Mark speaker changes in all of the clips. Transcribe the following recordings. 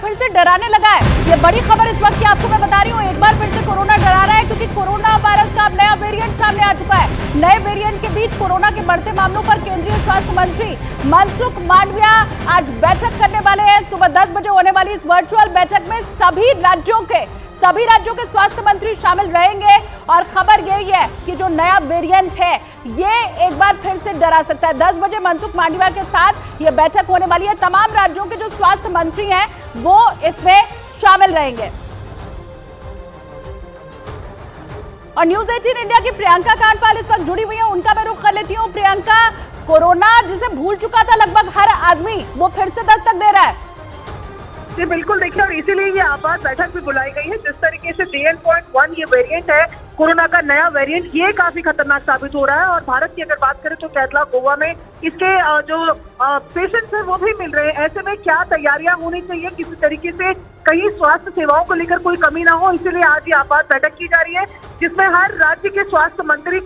Speaker 1: फिर से डराने लगा है। ये बड़ी खबर इस वक्त की आपको मैं बता रही हूँ। एक बार फिर से कोरोना डरा रहा है क्योंकि कोरोना वायरस का अब नया वेरिएंट सामने आ चुका है। नए वेरिएंट के बीच कोरोना के बढ़ते मामलों पर केंद्रीय स्वास्थ्य मंत्री मनसुख मांडविया आज बैठक करने वाले हैं। सुबह 10 बजे होने वाली इस वर्चुअल बैठक में सभी राज्यों के स्वास्थ्य मंत्री शामिल रहेंगे और खबर यही है कि जो नया वेरिएंट है ये एक बार फिर से डरा सकता है। 10 बजे मनसुख मांडविया के साथ ये बैठक होने वाली है। तमाम राज्यों के जो स्वास्थ्य मंत्री हैं वो इसमें शामिल रहेंगे। और न्यूज 18 इंडिया की प्रियंका कांडपाल इस वक्त जुड़ी हुई है, उनका मैं रुख कर लेती हूँ। प्रियंका, कोरोना जिसे भूल चुका था लगभग हर आदमी, वो फिर से दस्तक दे रहा है।
Speaker 2: जी बिल्कुल, देखिए और इसीलिए ये आपात बैठक भी बुलाई गई है। जिस तरीके से JN.1 ये वेरिएंट है, कोरोना का नया वेरिएंट, ये काफी खतरनाक साबित हो रहा है। और भारत की अगर बात करें तो केरला, गोवा में इसके जो पेशेंट्स हैं वो भी मिल रहे हैं। ऐसे में क्या तैयारियां होनी चाहिए, किसी तरीके से कहीं स्वास्थ्य सेवाओं को लेकर कोई कमी ना हो, इसीलिए आज ये आपात बैठक की जा रही है जिसमें हर राज्य के स्वास्थ्य मंत्री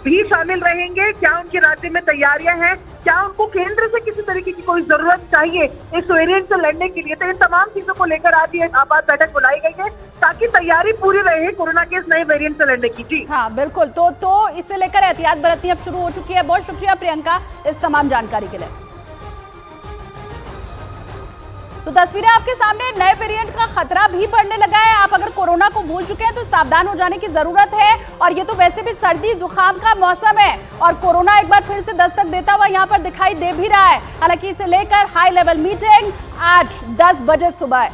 Speaker 2: भी शामिल रहेंगे। क्या उनके राज्य में तैयारियां हैं, क्या उनको केंद्र से किसी तरीके की कोई जरूरत चाहिए इस वेरिएंट से लड़ने के लिए, तो इन तमाम चीजों को लेकर आज ये आपात बैठक बुलाई गई है ताकि तैयारी पूरी रहे कोरोना के इस नए वेरिएंट से लड़ने की। जी
Speaker 1: हाँ बिल्कुल, तो इससे लेकर एहतियात बरतनी अब शुरू हो चुकी है। बहुत शुक्रिया प्रियंका इस तमाम जानकारी के लिए। तो तस्वीरें आपके सामने, नए वेरिएंट का खतरा भी बढ़ने लगा है। आप अगर कोरोना को भूल चुके हैं तो सावधान हो जाने की जरूरत है। और ये तो वैसे भी सर्दी जुकाम का मौसम है और कोरोना एक बार फिर से दस्तक देता हुआ यहाँ पर दिखाई दे भी रहा है। हालांकि इसे लेकर हाई लेवल मीटिंग आज 10 बजे सुबह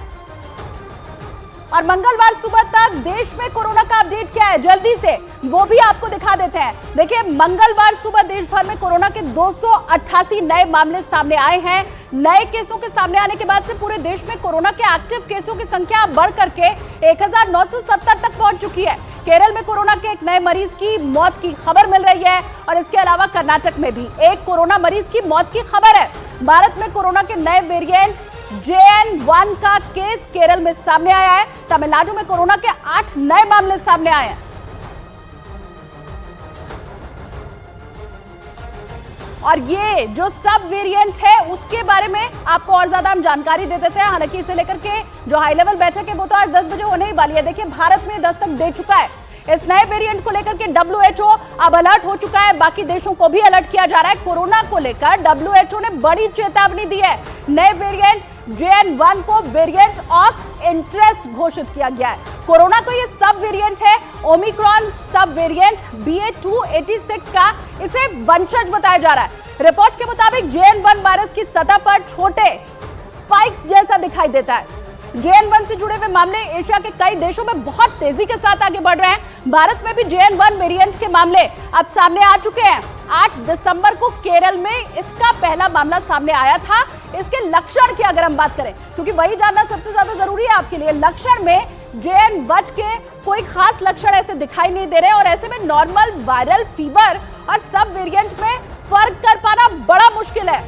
Speaker 1: और मंगलवार सुबह तक देश में कोरोना का अपडेट क्या है जल्दी से वो भी आपको दिखा देते हैं। देखिए, मंगलवार सुबह देश भर में कोरोना के 288 नए मामले सामने आए हैं। नए केसों के सामने आने के बाद से पूरे देश में कोरोना के एक्टिव केसों की संख्या बढ़ करके 1970 तक पहुंच चुकी है। केरल में कोरोना के एक नए मरीज की मौत की खबर मिल रही है और इसके अलावा कर्नाटक में भी एक कोरोना मरीज की मौत की खबर है। भारत में कोरोना के नए वेरिएंट JN.1 का केस केरल में सामने आया है। तमिलनाडु में कोरोना के 8 नए मामले सामने आए हैं। और ये जो सब वेरिएंट है उसके बारे में आपको और ज्यादा हम जानकारी दे देते हैं। हालांकि इसे लेकर के जो हाई लेवल बैठक है वो तो आज 10 बजे होने ही वाली है। देखिए, भारत में दस्तक दे चुका है। इस नए वेरिएंट को लेकर के WHO अब अलर्ट हो चुका है। बाकी देशों को भी अलर्ट किया जा रहा है। कोरोना को लेकर WHO ने बड़ी चेतावनी दी है। नए वेरिएंट JN.1 को वेरिएंट ऑफ इंटरेस्ट घोषित किया गया है। कोरोना को ये सब वेरिएंट है, ओमिक्रॉन सब वेरिएंट BA.2.86 का इसे वंशज बताया जा रहा है। रिपोर्ट के मुताबिक JN.1 वायरस की सतह पर छोटे स्पाइक्स जैसा दिखाई देता है। JN.1 से जुड़े हुए मामले एशिया के कई देशों में बहुत तेजी के साथ आगे बढ़ रहे हैं। भारत में भी JN.1 वेरिएंट के मामले अब सामने आ चुके हैं। 8 दिसंबर को केरल में इसका पहला मामला सामने आया था। इसके लक्षण की अगर हम बात करें, क्योंकि वही जानना सबसे ज्यादा जरूरी है आपके लिए, लक्षण में JN.1 के कोई खास लक्षण ऐसे दिखाई नहीं दे रहे और ऐसे में नॉर्मल वायरल फीवर और सब वेरिएंट में फर्क कर पाना बड़ा मुश्किल है।